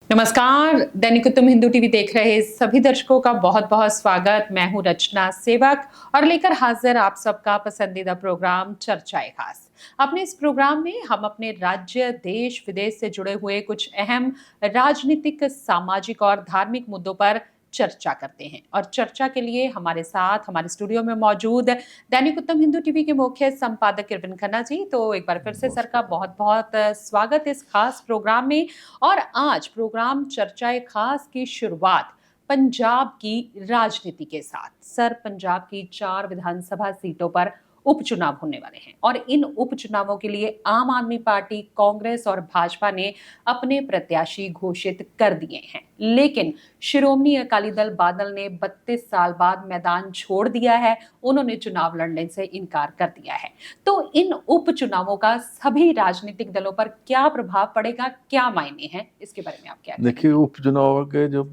नमस्कार। दैनिक उत्तम हिंदू टीवी देख रहे सभी दर्शकों का बहुत बहुत स्वागत। मैं हूं रचना सेवक और लेकर हाजिर आप सबका पसंदीदा प्रोग्राम चर्चाए खास। अपने इस प्रोग्राम में हम अपने राज्य, देश, विदेश से जुड़े हुए कुछ अहम राजनीतिक, सामाजिक और धार्मिक मुद्दों पर चर्चा करते हैं। और चर्चा के लिए हमारे साथ हमारे स्टूडियो में मौजूद दैनिक उत्तम हिंदू टीवी के मुख्य संपादक इरविन खन्ना जी। तो एक बार फिर से सर का बहुत बहुत स्वागत इस खास प्रोग्राम में। और आज प्रोग्राम चर्चाए खास की शुरुआत पंजाब की राजनीति के साथ। सर, पंजाब की 4 विधानसभा सीटों पर उपचुनाव होने वाले हैं और इन उपचुनावों के लिए आम आदमी पार्टी, कांग्रेस और भाजपा ने अपने प्रत्याशी घोषित कर दिए हैं। लेकिन शिरोमणि अकाली दल बादल ने 32 साल बाद मैदान छोड़ दिया है। उन्होंने चुनाव लड़ने से इनकार कर दिया है। तो इन उपचुनावों का सभी राजनीतिक दलों पर क्या प्रभाव पड़ेगा, क्या मायने हैं, इसके बारे में आप क्या कहेंगे? देखिए, उपचुनाव के जो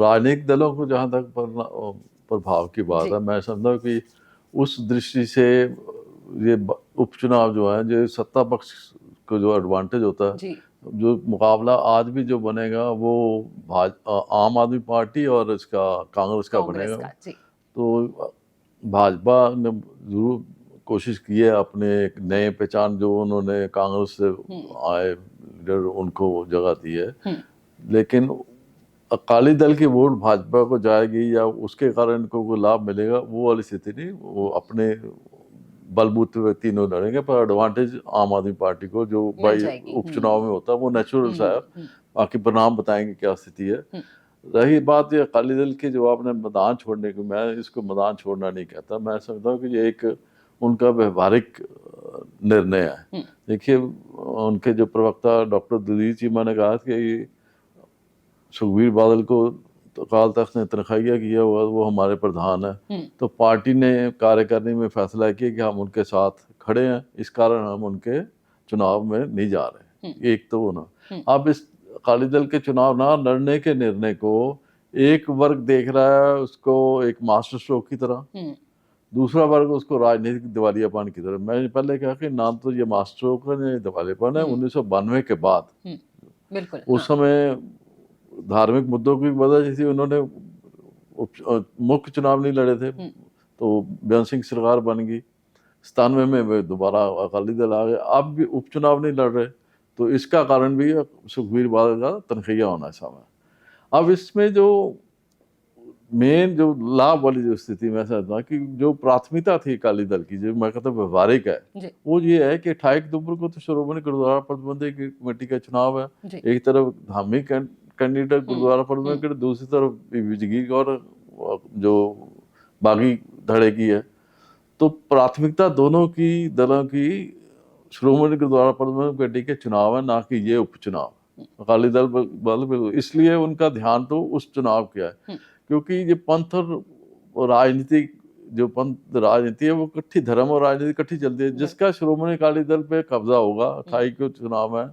राजनीतिक दलों को जहाँ तक प्रभाव की बात है, मैं समझता हूँ कि उस दृष्टि से ये उपचुनाव जो है, जो सत्ता पक्ष को जो एडवांटेज होता है, जो मुकाबला आज भी जो बनेगा वो आम आदमी पार्टी और इसका कांग्रेस का बनेगा। तो भाजपा ने जरूर कोशिश की है अपने एक नए पहचान, जो उन्होंने कांग्रेस से आए लीडर उनको जगह दी है, लेकिन अकाली दल की वोट भाजपा को जाएगी या उसके कारण इनको कोई लाभ मिलेगा, वो वाली स्थिति नहीं। वो अपने बलबूते पे तीनों लड़ेंगे, पर एडवांटेज आम आदमी पार्टी को जो भाई उपचुनाव में होता है वो नेचुरल सा है। बाकी परिणाम बताएंगे क्या स्थिति है। रही बात ये अकाली दल की, जो आपने मैदान छोड़ने की, मैं इसको मैदान छोड़ना नहीं कहता। मैं समझता हूँ कि ये एक उनका व्यवहारिक निर्णय है। देखिए, उनके जो प्रवक्ता डॉक्टर दलीप चीमा ने कहा कि सुखबीर बादल को तो अकाल तख्त ने तनख्वाहिया किया हुआ, वो हमारे प्रधान है। तो पार्टी ने कार्यकारिणी में फैसला किया कि हम उनके साथ खड़े हैं, इस कारण हम उनके चुनाव में नहीं जा रहे। एक तो वो ना, अब इस अकाली दल के चुनाव ना लड़ने के निर्णय को एक वर्ग देख रहा है उसको एक मास्टर स्ट्रोक की तरह, दूसरा वर्ग उसको राजनीतिक दिवालियापन की तरह। मैंने पहले कहा कि ना तो ये मास्टर स्ट्रोक है, दिवालियापन है। 1992 के बाद बिल्कुल, उस समय धार्मिक मुद्दों की वजह से उन्होंने मुख्य चुनाव नहीं लड़े थे, तो बेअंत सिंह सरकार बन गई। 97 में वे दोबारा अकाली दल आ गए, अब भी उपचुनाव नहीं लड़ रहे। तो इसका कारण भी सुखबीर बादल का तनख्वाहिया होना शामिल। अब इसमें जो मेन जो लाभ वाली जो स्थिति मैं समझता कि जो प्राथमिकता थी अकाली दल की, जो मैं कहता व्यवहारिक है, वो ये है कि 28 अक्टूबर को तो श्रोमणी गुरुद्वारा प्रबंधक कमेटी का चुनाव है। एक तरफ धार्मिक कैंडिडेट गुरुद्वारा प्रबंधक, दूसरी तरफ विजयगीर और जो बागी धड़े की है। तो प्राथमिकता दोनों की दलों की श्रोमणी गुरुद्वारा प्रबंधक कमेटी के चुनाव है, ना कि ये उपचुनाव। अकाली दल इसलिए उनका ध्यान तो उस चुनाव का है, क्योंकि ये पंथ और राजनीति, जो पंथ राजनीति है वो इकट्ठी, धर्म और राजनीति इकट्ठी चलती है। जिसका श्रोमणी अकाली दल पे कब्जा होगा 28 को चुनाव है,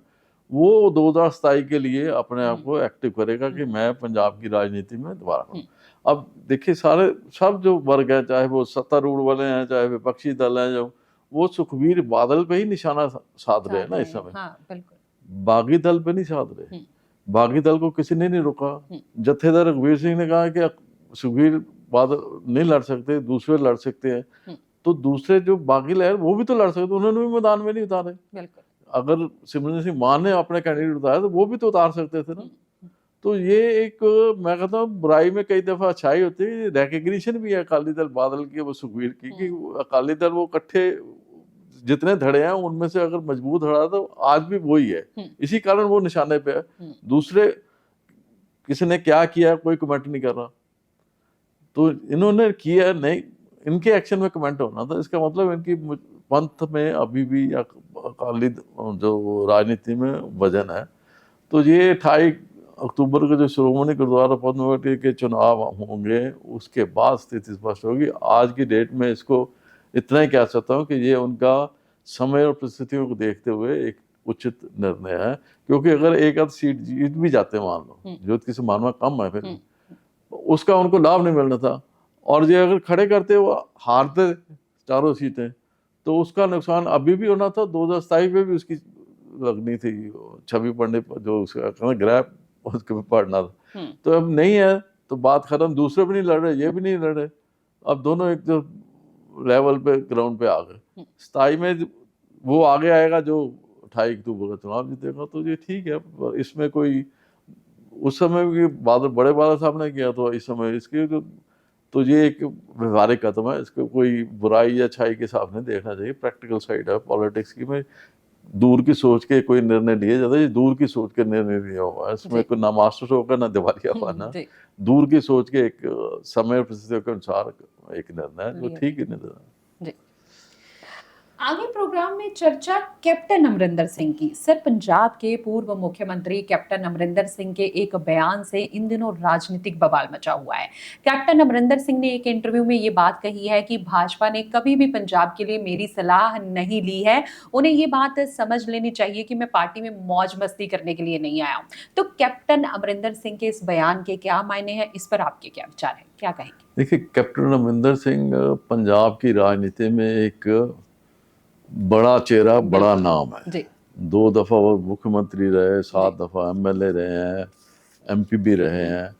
वो 2027 के लिए अपने आप को एक्टिव करेगा कि मैं पंजाब की राजनीति में दोबारा करूं। अब देखिए, सारे सब जो वर्ग है, चाहे वो सत्तारूढ़ वाले हैं, चाहे विपक्षी दल हैं, जो वो सुखबीर बादल पे ही निशाना साध रहे हैं ना इस समय। बागी दल पे नहीं साध रहे। बागी दल को किसी ने नहीं रोका। जत्थेदार रघुवीर सिंह ने कहा कि सुखबीर बादल नहीं लड़ सकते, दूसरे लड़ सकते हैं। तो दूसरे जो बागी लहर वो भी तो लड़ सकते, उन्होंने भी मैदान में नहीं उतारे। अगर सिमरन सिंह मान ने अपने कैंडिडेट उतारे तो वो भी तो उतार सकते थे ना। तो ये एक, मैं कहता हूँ, बुराई में कई दफा अच्छाई होती है। रिकग्निशन भी है अकाली दल बादल की, वो सुखबीर की, कि अकाली दल वो इकट्ठे जितने धड़े हैं उनमें से अगर मजबूत धड़ा तो आज भी वही है। इसी कारण वो निशाने पे है। दूसरे किसी ने क्या किया कोई कमेंट नहीं कर रहा, तो इन्होंने किया नहीं, इनके एक्शन में कमेंट होना था। इसका मतलब इनकी पंथ में अभी भी अकाली जो राजनीति में वजन है। तो ये 28 अक्टूबर को जो श्रोमणी गुरुद्वारा प्रबंधक कमेटी के चुनाव होंगे, उसके बाद स्थिति स्पष्ट होगी। आज की डेट में इसको इतना ही कह सकता हूँ कि ये उनका समय और परिस्थितियों को देखते हुए एक उचित निर्णय है। क्योंकि अगर एक आध सीट जीत भी जाते, मान लो जो किसी मानवा कम है, फिर उसका उनको लाभ नहीं मिलना था। और ये अगर खड़े करते वो हारते 4 सीटें, तो उसका नुकसान अभी भी होना था। 2027 में भी उसकी लगनी थी छवि पढ़ने पर, जो उसका ग्रह उसके पे पढ़ना था। तो अब नहीं है तो बात खत्म, दूसरे भी नहीं लड़ रहे, ये भी नहीं लड़ रहे, अब दोनों एक जो लेवल पे ग्राउंड पे आ गए। 27 में वो आगे आएगा जो 28 अक्टूबर का चुनाव जीतेगा, तो ये ठीक है, इसमें कोई उस समय भी बादल बड़े बादल साहब ने किया, तो इस समय इसके तो ये एक व्यवहारिक कदम है, इसको कोई बुराई या अच्छाई के हिसाब से देखना चाहिए, प्रैक्टिकल साइड है पॉलिटिक्स की। में दूर की सोच के कोई निर्णय लिए जाता है, ये दूर की सोच के निर्णय लिया हुआ है, इसमें कोई ना मास्टर स्ट्रोक है ना दिवालिया पाना, दूर की सोच के एक समय परिस्थितियों के अनुसार एक निर्णय है जो ठीक है निर्णय। आगे प्रोग्राम में चर्चा कैप्टन अमरिंदर सिंह की। सर, पंजाब के पूर्व मुख्यमंत्री कैप्टन अमरिंदर सिंह के एक बयान से इन दिनों राजनीतिक बवाल मचा हुआ है। कैप्टन अमरिंदर सिंह ने एक इंटरव्यू में ये बात कही है कि भाजपा ने कभी भी पंजाब के लिए मेरी सलाह नहीं ली है, उन्हें ये बात समझ लेनी चाहिए कि मैं पार्टी में मौज मस्ती करने के लिए नहीं आया हूँ। तो कैप्टन अमरिंदर सिंह के इस बयान के क्या मायने हैं, इस पर आपके क्या विचार है, क्या कहेंगे? देखिए, कैप्टन अमरिंदर सिंह पंजाब की राजनीति में एक बड़ा चेहरा, बड़ा नाम है। 2 दफा वो मुख्यमंत्री रहे, 7 दफा MLA रहे हैं, MP भी रहे हैं।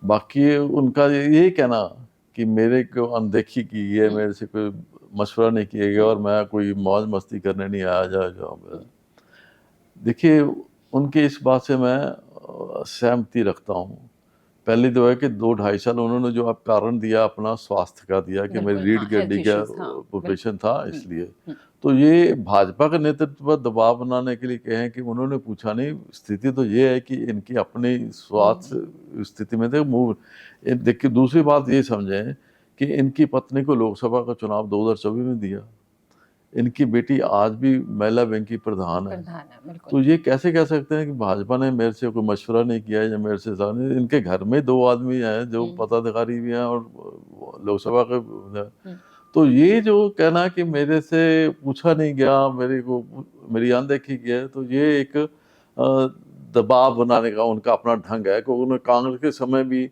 बाकी उनका यही कहना कि मेरे को अनदेखी की है, मेरे से कोई मशवरा नहीं किया गया और मैं कोई मौज मस्ती करने नहीं आया जा। देखिए, उनके इस बात से मैं सहमति रखता हूँ। पहली तो है कि 2-2.5 साल उन्होंने जो आप कारण दिया अपना स्वास्थ्य का दिया कि मेरी रीढ़ की हड्डी का ऑपरेशन था, इसलिए तो ये भाजपा का नेतृत्व पर दबाव बनाने के लिए कहें कि उन्होंने पूछा नहीं। स्थिति तो ये है कि इनकी अपनी स्वास्थ्य स्थिति में थे मूव। देखिए, दूसरी बात ये समझें कि इनकी पत्नी को लोकसभा का चुनाव 2024 में दिया, इनकी बेटी आज भी महिला बैंक की प्रधान है। तो ये कैसे कह सकते हैं कि भाजपा ने मेरे से कोई मशवरा नहीं किया या मेरे से इनके घर में 2 आदमी हैं जो पदाधिकारी भी हैं और लोकसभा के। तो ये जो कहना कि मेरे से पूछा नहीं गया, मेरी अनदेखी किया, तो ये एक दबाव बनाने का उनका अपना ढंग है। क्योंकि उन्होंने कांग्रेस के समय भी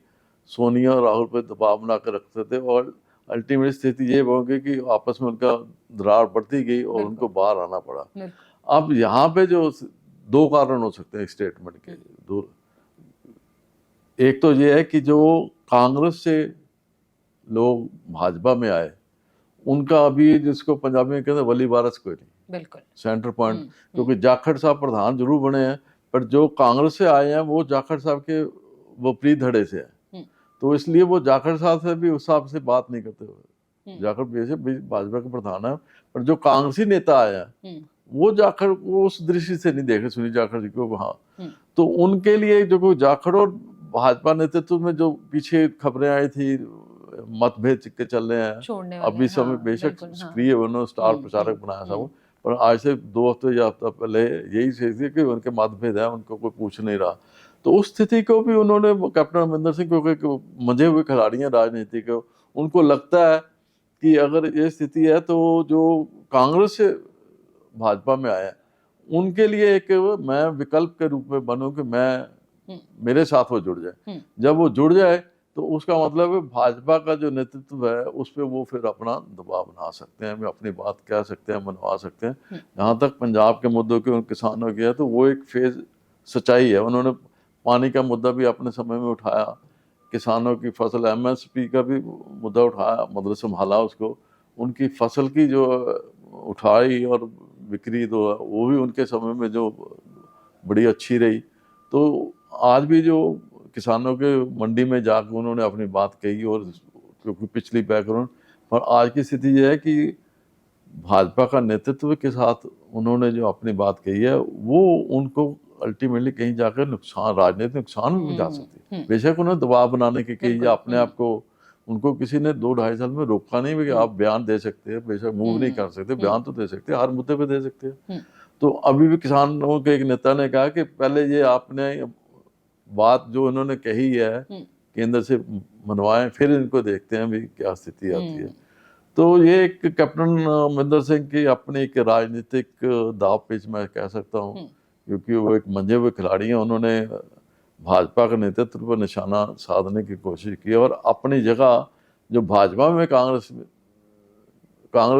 सोनिया और राहुल पर दबाव बना कर रखते थे और अल्टीमेट स्थिति ये होगी कि आपस में उनका दरार बढ़ती गई और उनको बाहर आना पड़ा। अब यहाँ पे जो 2 कारण हो सकते हैं स्टेटमेंट के, एक तो ये है कि जो कांग्रेस से लोग भाजपा में आए उनका अभी जिसको पंजाबी में कहते हैं वली वारस कोई नहीं, बिल्कुल सेंटर पॉइंट। क्योंकि जाखड़ साहब प्रधान जरूर बने हैं पर जो कांग्रेस से आए हैं वो जाखड़ साहब के विपरीत धड़े से हैं, तो इसलिए वो जाखड़ साहब से भी उस हिसाब से बात नहीं करते हुए। जाखड़ भाजपा के प्रधान है पर जो कांग्रेसी नेता आए हैं वो जाखड़ वो उस दृष्टि से नहीं देखे सुनी जाखड़ जी को। हाँ, तो उनके लिए जो कोई जाखड़ और भाजपा नेतृत्व में जो पीछे खबरें आई थी मतभेद के चल रहे हैं, अभी समय बेशक सक्रिय उन्होंने स्टार प्रचारक बनाया था वो, पर आज से 2 हफ्ते या हफ्ता पहले यही चीज थी कि उनके मतभेद है, उनको कोई पूछ नहीं रहा। तो उस स्थिति को भी उन्होंने कैप्टन अमरिंदर सिंह क्योंकि मजे हुए खिलाड़ी हैं राजनीति के, उनको लगता है कि अगर ये स्थिति है तो जो कांग्रेस से भाजपा में आया उनके लिए एक मैं विकल्प के रूप में बनूं कि मैं मेरे साथ वो जुड़ जाए। जब वो जुड़ जाए तो उसका मतलब है भाजपा का जो नेतृत्व है उस पर वो फिर अपना दबाव बना सकते हैं, अपनी बात कह सकते हैं, मनवा सकते हैं। जहाँ तक पंजाब के मुद्दों के उन किसानों की है तो वो एक फेज सच्चाई है। उन्होंने पानी का मुद्दा भी अपने समय में उठाया, किसानों की फसल MSP का भी मुद्दा उठाया, मतलब संभाला उसको, उनकी फसल की जो उठाई और बिक्री तो वो भी उनके समय में जो बड़ी अच्छी रही। तो आज भी जो किसानों के मंडी में जाकर उन्होंने अपनी बात कही और क्योंकि पिछली बैकग्राउंड पर आज की स्थिति यह है कि भाजपा का नेतृत्व के साथ उन्होंने जो अपनी बात कही है वो उनको अल्टीमेटली कहीं जाकर नुकसान, राजनीतिक नुकसान भी जा सकती है। बेशक उन्हें दबाव बनाने की कही या अपने आप को, उनको किसी ने 2-2.5 साल में रोका नहीं कि आप बयान दे सकते हैं, बेशक मूव नहीं कर सकते, बयान तो दे सकते हैं, हर मुद्दे पे दे सकते हैं। तो अभी भी किसानों के एक नेता ने कहा कि पहले ये आपने बात जो उन्होंने कही है केंद्र से मनवाएं, फिर इनको देखते हैं भी क्या स्थिति आती है। तो ये एक कैप्टन अमरिंदर सिंह की अपनी एक राजनीतिक दाव पेच मैं कह सकता हूँ, क्योंकि वो एक मंजे हुए खिलाड़ी हैं। उन्होंने भाजपा का नेतृत्व पर निशाना साधने की कोशिश की और अपनी जगह जो भाजपा में कांग्रेस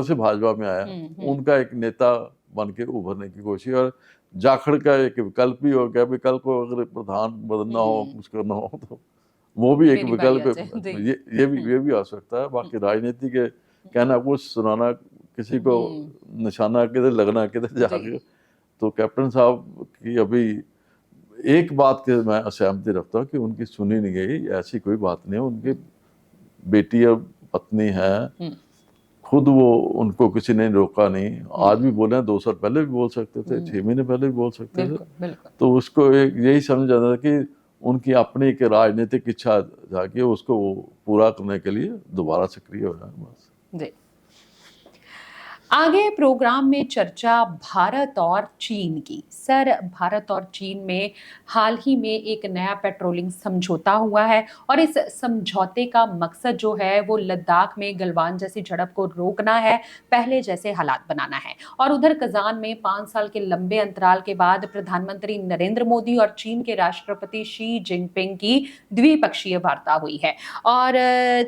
से भाजपा में आया उनका एक नेता बन के उभरने की कोशिश। और जाखड़ का एक विकल्प भी हो गया, भी कल को अगर प्रधान बदलना हो, कुछ करना हो तो वो भी एक मेरी बारी विकल्प आ है। जाए, जी। ये भी आ सकता है। बाकी राजनीति के कहना कुछ, सुनाना किसी को, निशाना किधर लगना किधर जी। जाके। तो कैप्टन साहब की अभी एक बात के मैं असहमति रखता हूँ कि उनकी सुनी नहीं गई, ऐसी कोई बात नहीं है। उनकी बेटी और पत्नी है, खुद वो, उनको किसी ने रोका नहीं। आज भी बोले, 2 साल पहले भी बोल सकते थे, 6 महीने पहले भी बोल सकते थे। बिल्कुल बिल्कुल। तो उसको एक यही समझ आता था कि उनकी अपनी एक राजनीतिक इच्छा जागी, उसको वो पूरा करने के लिए दोबारा सक्रिय हो जाए बस। जी। आगे प्रोग्राम में चर्चा भारत और चीन की। सर, भारत और चीन में हाल ही में एक नया पेट्रोलिंग समझौता हुआ है और इस समझौते का मकसद जो है वो लद्दाख में गलवान जैसी झड़प को रोकना है, पहले जैसे हालात बनाना है। और उधर कजान में 5 साल के लंबे अंतराल के बाद प्रधानमंत्री नरेंद्र मोदी और चीन के राष्ट्रपति शी जिनपिंग की द्विपक्षीय वार्ता हुई है। और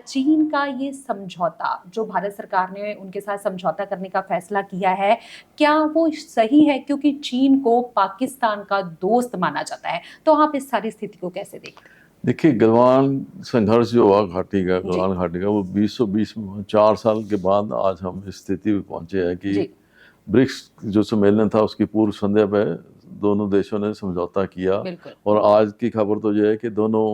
चीन का ये समझौता जो भारत सरकार ने उनके साथ समझौता करने का फैसला किया है, क्या वो सही है? क्योंकि चीन को पाकिस्तान का दोस्त माना जाता है। तो आप इस सारी स्थिति को कैसे देखते हैं? देखिए, गलवान संघर्ष जो हुआ घाटी का, गलवान घाटी का, वो 2020 में 4 साल के बाद आज हम इस स्थिति में पहुंचे हैं कि ब्रिक्स जो सम्मेलन था उसकी पूर्व संध्या पे दोनों देशों ने समझौता किया। और आज की खबर तो ये है कि दोनों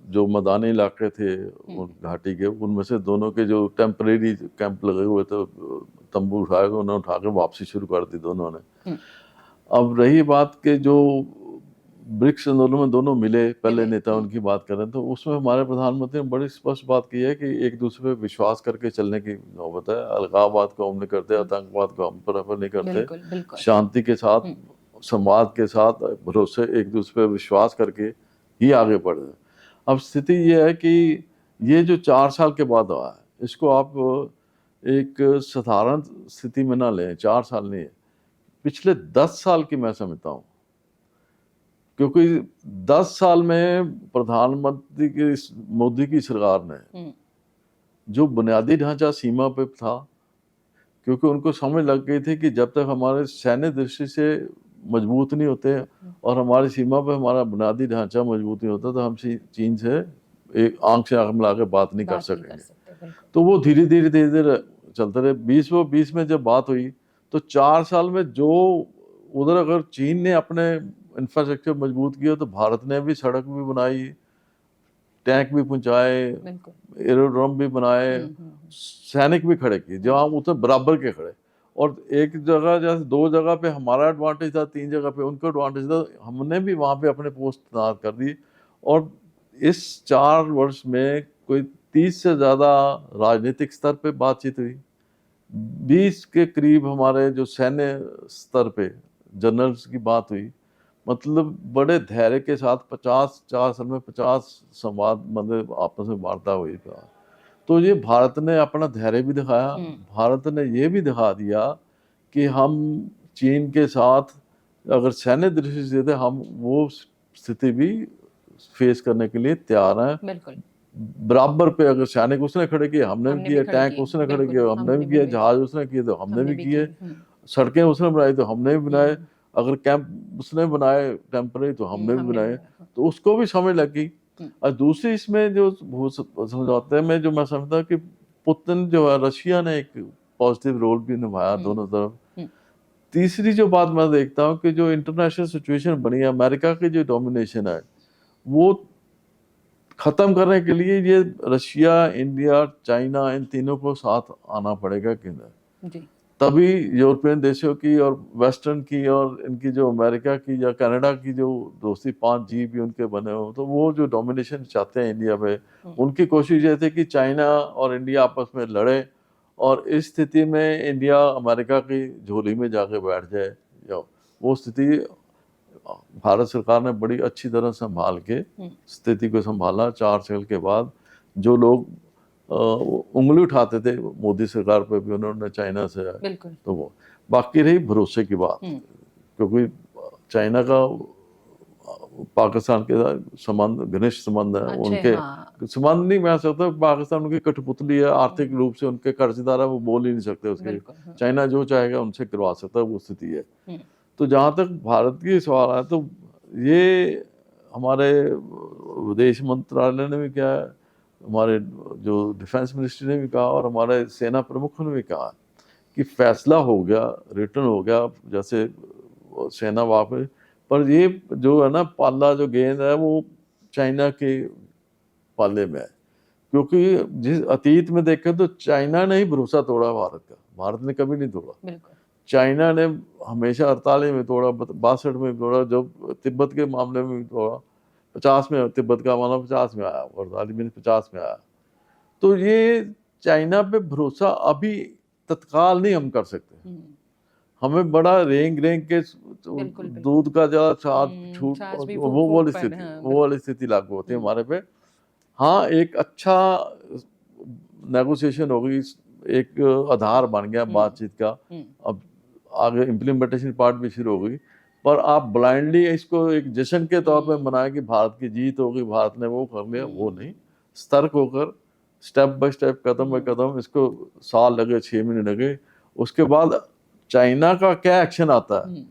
जो मैदानी इलाके थे घाटी के, उनमें से दोनों के जो टेम्परेरी कैंप लगे हुए थे, तंबू उठाए, उन्होंने उठा के वापसी शुरू कर दी दोनों ने। अब रही बात के जो ब्रिक्स आंदोलन में दोनों मिले, पहले नेता उनकी बात करें तो उसमें हमारे प्रधानमंत्री ने बड़ी स्पष्ट बात की है कि एक दूसरे पे विश्वास करके चलने की नौबत है। अलगाववाद को हम नहीं करते, आतंकवाद को हम प्रेफर नहीं करते। शांति के साथ, संवाद के साथ, भरोसे, एक दूसरे पे विश्वास करके ही आगे बढ़े। अब स्थिति ये है कि ये जो 4 साल के बाद हुआ है, इसको आप एक साधारण स्थिति में ना लें। 4 साल नहीं है, पिछले 10 साल की मैं समझता हूँ। क्योंकि 10 साल में प्रधानमंत्री की, मोदी की सरकार ने जो बुनियादी ढांचा सीमा पे था, क्योंकि उनको समझ लग गई थी कि जब तक हमारे सैन्य दृष्टि से मजबूत नहीं होते और हमारी सीमा पे हमारा बुनियादी ढांचा मजबूत नहीं होता, तो हम चीन से एक आंख से आंख मिला के बात नहीं कर सकेंगे। तो वो धीरे धीरे चलते रहे। 2020 में जब बात हुई तो 4 साल में जो उधर अगर चीन ने अपने इंफ्रास्ट्रक्चर मजबूत किया, तो भारत ने भी सड़क भी बनाई, टैंक भी पहुंचाए, एरोड्रोम भी बनाए, सैनिक भी खड़े किए, जहाँ उतने बराबर के खड़े। और एक जगह जैसे 2 जगह पे हमारा एडवांटेज था, 3 जगह पे उनका एडवांटेज था, हमने भी वहाँ पे अपने पोस्ट तैनात कर दी। और इस 4 वर्ष में कोई 30 से ज़्यादा राजनीतिक स्तर पे बातचीत हुई, 20 के करीब हमारे जो सैन्य स्तर पे जनरल्स की बात हुई। मतलब बड़े धैर्य के साथ 4 साल में 50 संवाद, मतलब आपस में वार्ता हुई। तो ये भारत ने अपना धैर्य भी दिखाया। भारत ने ये भी दिखा दिया कि हम चीन के साथ अगर सैन्य दृष्टि से थे, हम वो स्थिति भी फेस करने के लिए तैयार हैं। बराबर पे अगर सैनिक उसने खड़े किए, हमने भी किए, टैंक उसने खड़े किए, हमने भी किए, जहाज उसने किए तो हमने भी किए, सड़कें उसने बनाई तो हमने भी बनाए, अगर कैंप उसने बनाए टेम्परेरी तो हमने भी बनाए। तो उसको भी समझ लगी। और दूसरी इसमें जो समझौते में जो मैं समझता कि पुतिन जो है, रशिया ने एक पॉजिटिव रोल भी निभाया दोनों तरफ। तीसरी जो बात मैं देखता हूँ कि जो इंटरनेशनल सिचुएशन बनी है, अमेरिका की जो डोमिनेशन है, वो खत्म करने के लिए ये रशिया, इंडिया, चाइना, इन तीनों को साथ आना पड़ेगा कि नहीं। तभी यूरोपियन देशों की और वेस्टर्न की और इनकी जो अमेरिका की या कनाडा की जो दोस्ती, 5G भी उनके बने हो, तो वो जो डोमिनेशन चाहते हैं इंडिया पे, उनकी कोशिश ये थी कि चाइना और इंडिया आपस में लड़े और इस स्थिति में इंडिया अमेरिका की झोली में जाके बैठ जाए। वो स्थिति भारत सरकार ने बड़ी अच्छी तरह संभाल के स्थिति को संभाला। 4 साल के बाद जो लोग उंगली उठाते थे मोदी सरकार पे भी, उन्होंने चाइना से, तो वो बाकी रही भरोसे की बात। क्योंकि चाइना का पाकिस्तान के साथ संबंध, घनिष्ठ संबंध है। उनके संबंध नहीं मैं सकता, पाकिस्तान उनकी कठपुतली है, आर्थिक रूप से उनके कर्जदार है, वो बोल ही नहीं सकते उसके। चाइना जो चाहेगा उनसे करवा सकता है, वो स्थिति है। तो जहाँ तक भारत की सवाल है, तो ये हमारे विदेश मंत्रालय ने भी कहा है, हमारे जो डिफेंस मिनिस्ट्री ने भी कहा, और हमारे सेना प्रमुख ने भी कहा कि फैसला हो गया, रिटर्न हो गया, जैसे सेना वापस। पर ये जो है ना, पाला जो गेंद है वो चाइना के पाले में है, क्योंकि जिस अतीत में देखें तो चाइना ने ही भरोसा तोड़ा भारत का, भारत ने कभी नहीं तोड़ा। बिल्कुल। चाइना ने हमेशा 48 में तोड़ा, 62 में तोड़ा, जब तिब्बत के मामले में भी तोड़ा, 50 में तिब्बत का मामला 50 में आया, 48 में 50 में आया। तो ये चाइना पे भरोसा अभी तत्काल नहीं हम कर सकते। हमें बड़ा रेंग रेंग के बिल्कुल। दूध का जरा छाछ छूट, छाछ भी वो फूक-फूक वाली पर, स्थिति, हाँ, वो वाली स्थिति लागू होती है हुँ। हमारे पे। हाँ, एक अच्छा नेगोशिएशन हो गई, एक आधार बन गया बातचीत का। अब आगे इम्प्लीमेंटेशन पार्ट भी शुरू हो गई, पर आप ब्लाइंडली इसको एक जश्न के तौर पे मनाएं कि भारत की जीत होगी, भारत ने वो कर लिया, वो नहीं। सतर्क होकर स्टेप बाय स्टेप, कदम बाय कदम, इसको साल लगे, 6 महीने लगे, उसके बाद चाइना का क्या एक्शन आता है,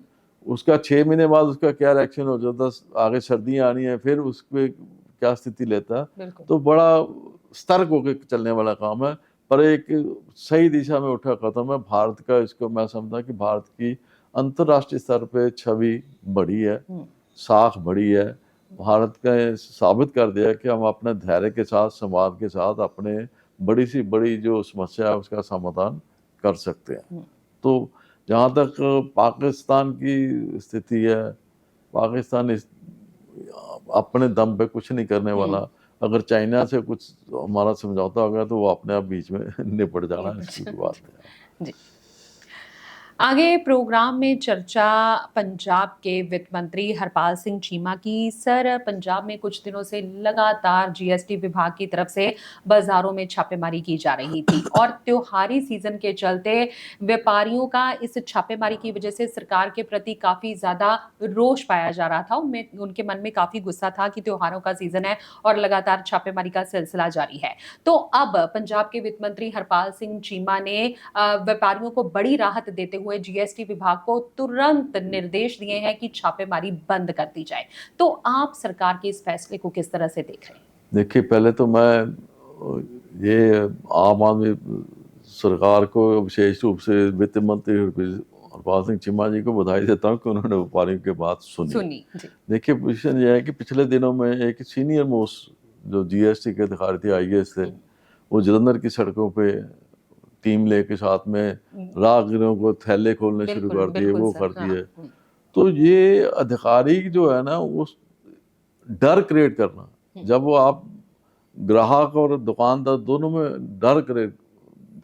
उसका 6 महीने बाद उसका क्या रिएक्शन हो जाता है, आगे सर्दियाँ आनी है, फिर उस पे क्या स्थिति लेता है, तो बड़ा सतर्क होकर चलने वाला काम है। पर एक सही दिशा में उठा कदम है भारत का। इसको मैं समझता कि भारत की अंतर्राष्ट्रीय स्तर पे छवि बढ़ी है, साख बढ़ी है। भारत का साबित कर दिया कि हम अपने धैर्य के साथ, संवाद के साथ अपने बड़ी सी बड़ी जो समस्या है उसका समाधान कर सकते हैं। तो जहाँ तक पाकिस्तान की स्थिति है, पाकिस्तान अपने दम पे कुछ नहीं करने वाला। अगर चाइना से कुछ हमारा समझौता होगा तो वो अपने आप बीच में निपट जाना है, इसकी बात है। जी। आगे प्रोग्राम में चर्चा पंजाब के वित्त मंत्री हरपाल सिंह चीमा की। सर, पंजाब में कुछ दिनों से लगातार जीएसटी विभाग की तरफ से बाजारों में छापेमारी की जा रही थी और त्योहारी सीजन के चलते व्यापारियों का इस छापेमारी की वजह से सरकार के प्रति काफी ज्यादा रोष पाया जा रहा था। उनके मन में काफी गुस्सा था कि त्योहारों का सीजन है और लगातार छापेमारी का सिलसिला जारी है। तो अब पंजाब के वित्त मंत्री हरपाल सिंह चीमा ने व्यापारियों को बड़ी राहत देते हुए जीएसटी विभाग को तुरंत निर्देश दिए हैं कि छापेमारी बंद कर दी जाए। तो आप सरकार के इस फैसले को किस तरह से देख रहे हैं? देखिए, पहले तो मैं ये आम आदमी सरकार को, विशेष रूप से वित्त मंत्री हरपाल सिंह चीमा जी को बधाई देता हूँ कि उन्होंने व्यापारियों की बात सुनी। देखिए, पोजीशन ये है कि पिछले दिनों में एक सीनियर मोस्ट जो जीएसटी के अधिकारी थे, आईएएस थे, वो जलंधर की सड़कों पे टीम लेके साथ में राहगीरों को थैले खोलने शुरू कर दिए, वो कर दिए। तो ये अधिकारी जो है ना, वो डर क्रिएट करना, जब वो आप ग्राहक और दुकानदार दोनों में डर क्रिएट,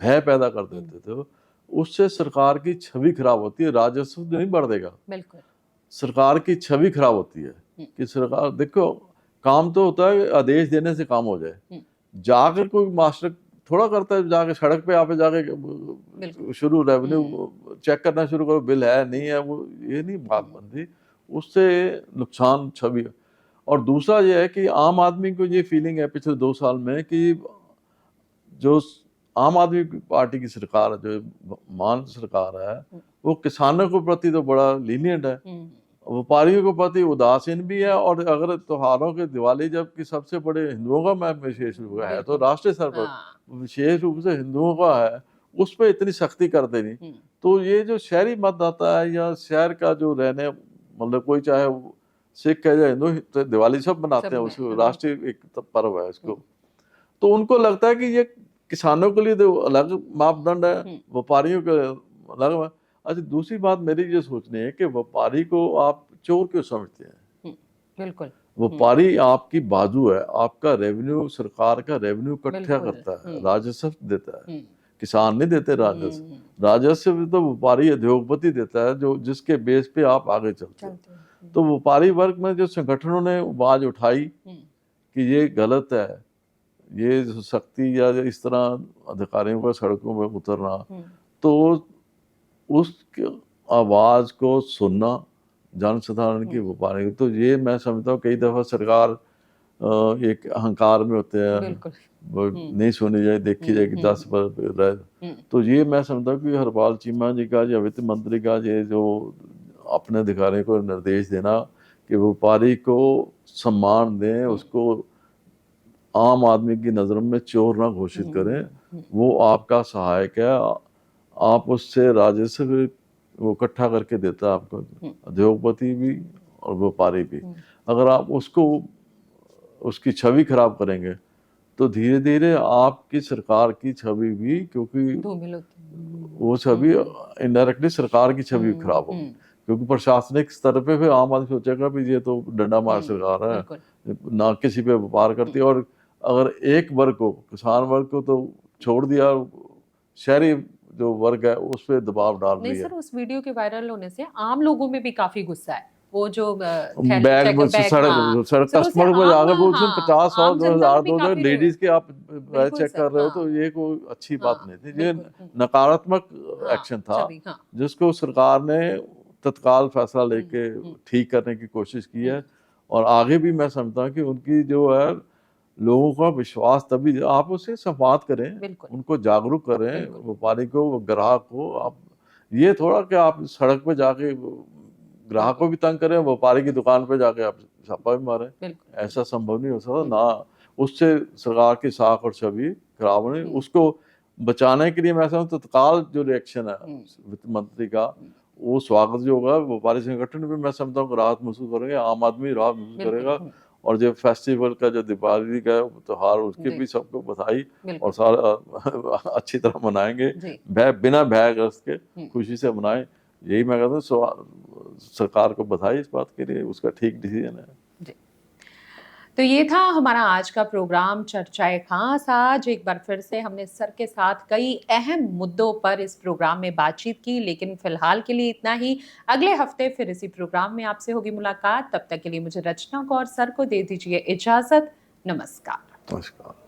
भय पैदा कर देते थे, उससे सरकार की छवि खराब होती है। राजस्व नहीं बढ़ देगा, बिल्कुल सरकार की छवि खराब होती है कि सरकार, देखो, काम तो होता है आदेश देने से काम हो जाए, जाकर कोई मास्टर थोड़ा करता है, जाके सड़क पे आप जाके शुरू रेवेन्यू चेक करना शुरू करो, बिल है नहीं है, वो ये नहीं बात बनती, उससे नुकसान छवि। और दूसरा ये है कि आम आदमी को ये फीलिंग है पिछले 2 साल में कि जो आम आदमी पार्टी की सरकार है, जो मान सरकार है, वो किसानों के प्रति तो बड़ा लीनियंट है, व्यापारियों के प्रति उदासीन भी है। और अगर त्योहारों के, दिवाली जब कि सबसे बड़े हिंदुओं का मैं विशेष रूप है तो राष्ट्रीय स्तर पर विशेष रूप से हिंदुओं का है, उस पर इतनी सख्ती करते नहीं। तो ये जो शहरी मतदाता है या शहर का जो रहने, मतलब कोई चाहे सिख है या हिंदू, तो दिवाली सब मनाते हैं, उसको राष्ट्रीय एक पर्व है इसको, तो उनको लगता है कि ये किसानों के लिए तो अलग मापदंड है, व्यापारियों के अलग है। अच्छा, दूसरी बात मेरी ये सोचनी है कि व्यापारी को आप चोर क्यों समझते हैं? बिल्कुल, व्यापारी आपकी बाजू है, आपका रेवेन्यू, सरकार का रेवेन्यू इकट्ठा करता है, राजस्व देता है, किसान नहीं देते राजस्व। राजस्व तो व्यापारी, उद्योगपति देता है, जो जिसके बेस पे आप आगे चलते हैं। तो व्यापारी वर्ग में जो संगठनों ने आवाज उठाई कि ये गलत है, ये सख्ती या इस तरह अधिकारियों का सड़कों में उतरना, तो उस आवाज को सुनना जनसाधारण की, व्यापारी, तो ये मैं समझता हूँ कई दफा सरकार एक अहंकार में होते हैं, वो नहीं सुनी जाए, देखी जाएगी 10 पर रहे। तो ये मैं समझता हूँ कि हरपाल चीमा जी का या वित्त मंत्री का ये जो अपने अधिकारियों को निर्देश देना कि व्यापारी को सम्मान दें, उसको आम आदमी की नज़रों में चोर ना घोषित करें। वो आपका सहायक है, आप उससे राजस्व वो इकट्ठा करके देता है आपको, उद्योगपति भी और व्यापारी भी। अगर आप उसको उसकी छवि खराब करेंगे तो धीरे धीरे आपकी सरकार की छवि भी, क्योंकि धूमिल होती है। वो छवि इनडायरेक्टली सरकार की छवि खराब होगी, क्योंकि प्रशासनिक स्तर पे फिर आम आदमी सोचेगा भी ये तो डंडा मार सरकार है, ना किसी पे व्यापार करती है। और अगर एक वर्ग को, किसान वर्ग को तो छोड़ दिया, शहरी जो वर्ग है उस पर दबाव डाल नहीं रही है। सर, उस वीडियो के वायरल होने से आम लोगों में भी काफी गुस्सा है। वो जो बैग बैग, सड़क हाँ, सड़क सर, उससे कस्टमर को जाकर वो उसमें हाँ, 50, 100, आम जनता को 2000, भी 2000 काफी लेडीज के आप बिल्कुल चेक सर, कर रहे हो, हाँ, तो ये कोई अच्छी बात हाँ, नहीं थी। ये बिल्कुल, नकारात्मक हाँ, एक्शन था, छवि, हाँ, जिसको सरकार ने तत्काल फैसला लेके ठीक करने की कोशिश की है। और आगे भी मैं समझता हूँ कि उनकी जो है, लोगों का विश्वास तभी, आप उससे संवाद करें, बिल्कुल, उनको जागरूक करें, व्यापारी को, ग्राहक को। आप ये थोड़ा कि आप सड़क पे जाके ग्राहक को भी तंग करें, व्यापारी की दुकान पे जाके आप छापा भी मारें, ऐसा संभव नहीं हो सकता ना। उससे सरकार की साख और छवि खराब होनी, उसको बचाने के लिए मैं समझता हूं तत्काल जो रिएक्शन है वित्त मंत्री का, वो स्वागत जो होगा। व्यापारी संगठन भी मैं समझता हूँ राहत महसूस करेंगे, आम आदमी राहत महसूस करेगा। और जो फेस्टिवल का, जो दीपावली का त्योहार, उसके भी सबको बधाई, और सारा अच्छी तरह मनाएंगे, बिना भयग्रस्त के खुशी से मनाएं। यही मैं कहता हूँ, सरकार को बधाई इस बात के लिए, उसका ठीक डिसीजन है। तो ये था हमारा आज का प्रोग्राम चर्चाए खास। आज एक बार फिर से हमने सर के साथ कई अहम मुद्दों पर इस प्रोग्राम में बातचीत की, लेकिन फिलहाल के लिए इतना ही। अगले हफ्ते फिर इसी प्रोग्राम में आपसे होगी मुलाकात। तब तक के लिए मुझे रचना को और सर को दे दीजिए इजाजत। नमस्कार। नमस्कार।